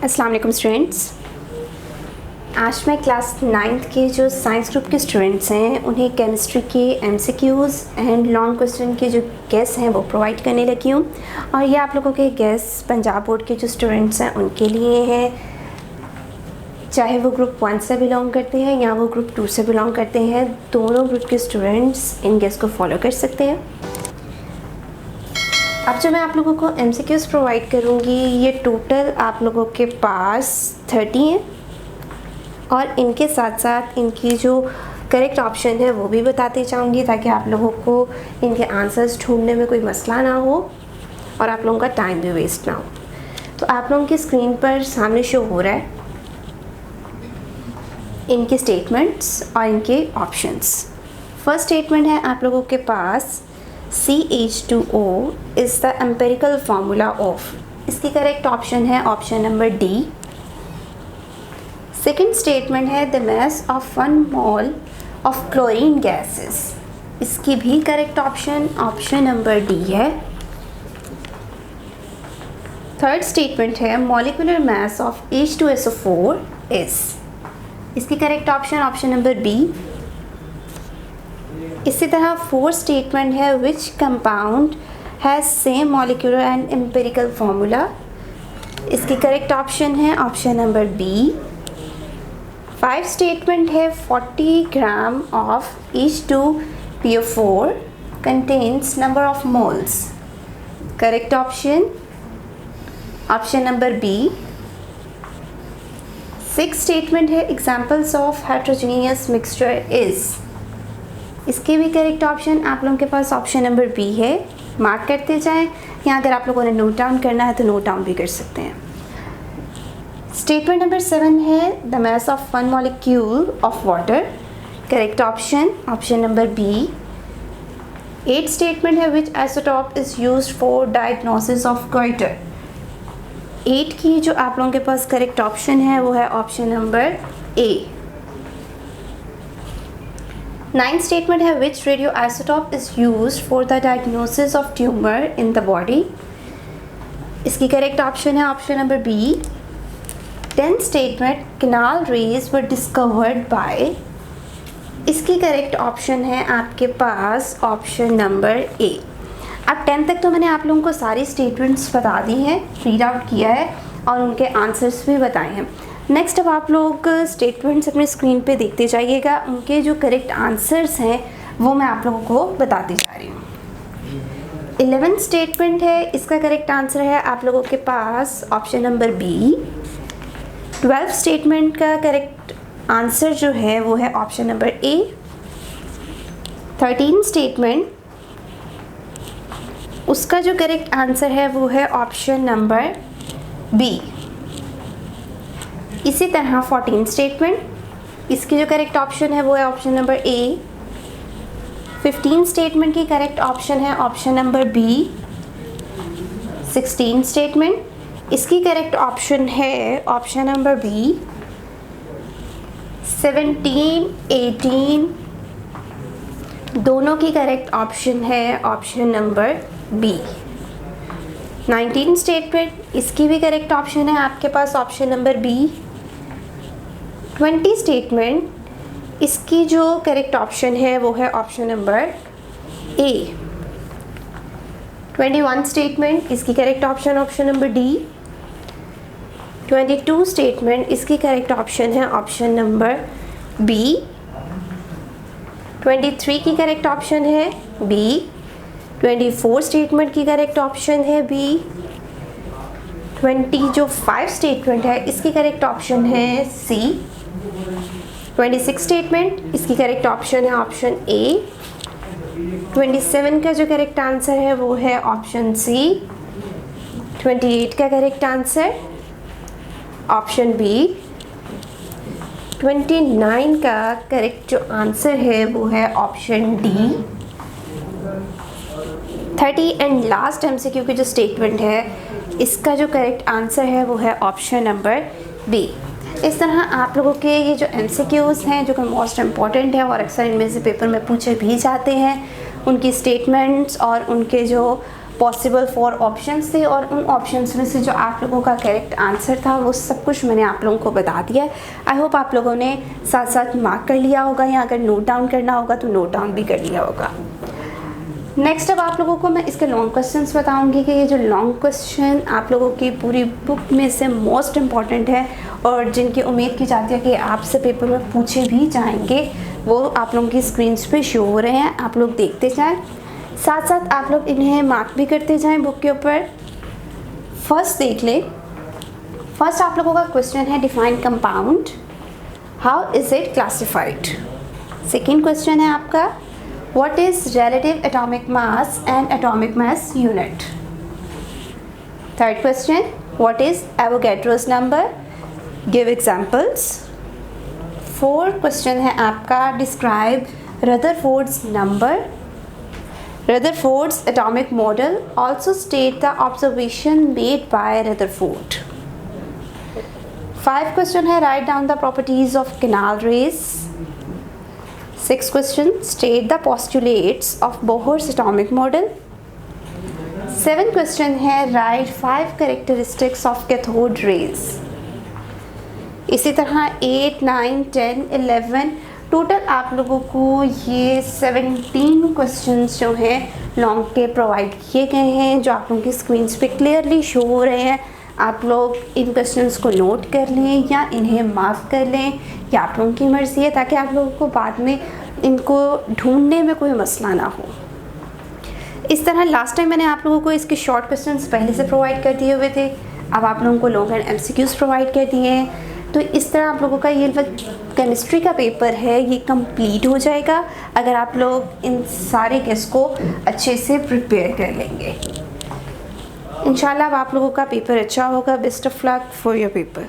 अस्सलाम वालेकुम स्टूडेंट्स। आज मैं क्लास 9th के जो साइंस ग्रुप के स्टूडेंट्स हैं उन्हें केमिस्ट्री के एमसीक्यूज़ एंड लॉन्ग क्वेश्चन के जो गेस हैं वो प्रोवाइड करने लगी हूँ। और ये आप लोगों के गेस पंजाब बोर्ड के जो स्टूडेंट्स हैं उनके लिए हैं, चाहे वो ग्रुप 1 से बिलोंग करते हैं या वो ग्रुप 2 से बिलोंग करते हैं। दोनों ग्रुप के स्टूडेंट्स इन गेस को फॉलो कर सकते हैं। अब जो मैं आप लोगों को एमसीक्यूज़ प्रोवाइड करूँगी ये टोटल आप लोगों के पास 30 हैं और इनके साथ साथ इनकी जो करेक्ट ऑप्शन है वो भी बताती जाऊँगी ताकि आप लोगों को इनके आंसर्स ढूंढने में कोई मसला ना हो और आप लोगों का टाइम भी वेस्ट ना हो। तो आप लोगों की स्क्रीन पर सामने शो हो रहा है इनके स्टेटमेंट्स और इनके ऑप्शंस। फर्स्ट स्टेटमेंट है आप लोगों के पास CH2O is the empirical formula of, इसकी करेक्ट ऑप्शन है option number D. Second statement है the mass of 1 mole of chlorine gases, इसकी भी करेक्ट ऑप्शन नंबर डी है। थर्ड स्टेटमेंट है molecular mass of H2SO4 is, इसकी correct option number B. इसी तरह फोर्थ स्टेटमेंट है which compound has same molecular and empirical formula, इसकी correct option है option number B. Five statement है 40 gram of H2PO4 contains number of moles, correct option number B. Six statement है examples of heterogeneous mixture is, इसके भी correct option आप लोगों के पास ऑप्शन नंबर बी है। मार्क करते जाएं या अगर आप लोगों ने नोट डाउन करना है तो नोट डाउन भी कर सकते हैं। स्टेटमेंट नंबर 7 है the mass of 1 molecule of water, correct option number B. 8 statement है which isotope is used for diagnosis of goitre, 8 की जो आप लोगों के पास करेक्ट ऑप्शन है वो है ऑप्शन नंबर ए। 9th स्टेटमेंट है which radio isotope is used for the diagnosis of tumour in the body, इसकी करेक्ट ऑप्शन है option number B. 10th statement canal rays were discovered by, इसकी correct option है आपके पास option number ए। अब 10 तक तो मैंने आप लोगों को सारी स्टेटमेंट्स बता दी हैं, रीड आउट किया है और उनके आंसर्स भी बताए हैं। नेक्स्ट अब आप लोग स्टेटमेंट्स अपने स्क्रीन पे देखते जाइएगा, उनके जो करेक्ट आंसर्स हैं वो मैं आप लोगों को बताती जा रही हूँ। 11th स्टेटमेंट है, इसका करेक्ट आंसर है आप लोगों के पास option number B. 12th statement का करेक्ट आंसर जो है वो है ऑप्शन नंबर ए। 13th स्टेटमेंट, उसका जो करेक्ट आंसर है वो है ऑप्शन नंबर बी। इसी तरह 14th स्टेटमेंट, इसकी जो करेक्ट ऑप्शन है वो है option number A. 15th statement की करेक्ट ऑप्शन है option number B. 16th statement, इसकी करेक्ट ऑप्शन है ऑप्शन नंबर बी। 17, 18 दोनों की करेक्ट ऑप्शन है option number B. 19th statement, इसकी भी करेक्ट ऑप्शन है आपके पास ऑप्शन नंबर बी। 20 स्टेटमेंट, इसकी जो करेक्ट ऑप्शन है वो है ऑप्शन नंबर ए। 21 स्टेटमेंट, इसकी correct option number D. 22 statement, इसकी करेक्ट ऑप्शन है ऑप्शन नंबर बी। 23 की करेक्ट ऑप्शन है बी। 24 स्टेटमेंट की करेक्ट ऑप्शन है बी। 5 स्टेटमेंट है इसकी करेक्ट ऑप्शन है सी। 26 स्टेटमेंट, इसकी करेक्ट ऑप्शन है ऑप्शन ए। 27 का जो करेक्ट आंसर है वो है ऑप्शन सी। 28 का करेक्ट आंसर ऑप्शन बी। 29 का करेक्ट जो आंसर है वो है option D. 30 and last MCQ की जो स्टेटमेंट है इसका जो करेक्ट आंसर है वो है ऑप्शन नंबर बी। इस तरह आप लोगों के ये जो एमसीक्यूज़ हैं जो कि मोस्ट इम्पॉर्टेंट है और अक्सर इनमें से पेपर में पूछे भी जाते हैं, उनकी स्टेटमेंट्स और उनके जो पॉसिबल 4 ऑप्शंस थे और उन ऑप्शंस में से जो आप लोगों का करेक्ट आंसर था वो सब कुछ मैंने आप लोगों को बता दिया है। आई होप आप लोगों ने साथ साथ मार्क कर लिया होगा या अगर नोट डाउन करना होगा तो नोट डाउन भी कर लिया होगा। नेक्स्ट अब आप लोगों को मैं इसके लॉन्ग क्वेश्चंस बताऊंगी कि ये जो लॉन्ग क्वेश्चन आप लोगों की पूरी बुक में से मोस्ट इम्पॉर्टेंट है और जिनकी उम्मीद की जाती है कि आपसे पेपर में पूछे भी जाएंगे, वो आप लोगों की स्क्रीन पे शो हो रहे हैं। आप लोग देखते जाएं, साथ साथ आप लोग इन्हें मार्क भी करते जाएं बुक के ऊपर। फर्स्ट देख ले, फर्स्ट आप लोगों का क्वेश्चन है define compound, how is it classified. Second question है आपका What is relative atomic mass and atomic mass unit? Third question, what is Avogadro's number? Give examples. Fourth question है आपका describe Rutherford's number. Rutherford's atomic model, also state the observation made by Rutherford. 5 question है write down the properties of canal rays. 6 question, state the postulates of Bohr's atomic model. 7 question है write 5 characteristics of cathode rays. इसी तरह 8, 9, 10, 11 total आप लोगों को ये 17 questions जो हैं लॉन्ग के प्रोवाइड किए गए हैं, जो आप लोगों की स्क्रीन पे क्लियरली शो हो रहे हैं। आप लोग इन क्वेश्चंस को नोट कर लें या इन्हें मार्क कर लें, या आप लोगों की मर्ज़ी है, ताकि आप लोगों को बाद में इनको ढूंढने में कोई मसला ना हो। इस तरह लास्ट टाइम मैंने आप लोगों को इसके शॉर्ट क्वेश्चंस पहले से प्रोवाइड कर दिए हुए थे, अब आप लोगों को लॉन्ग एंड MCQs प्रोवाइड कर दिए हैं। तो इस तरह आप लोगों का ये केमिस्ट्री का पेपर है ये कंप्लीट हो जाएगा अगर आप लोग इन सारे केस को अच्छे से प्रिपेयर कर लेंगे। इंशाल्लाह अब आप लोगों का पेपर अच्छा होगा। Best of luck for your paper.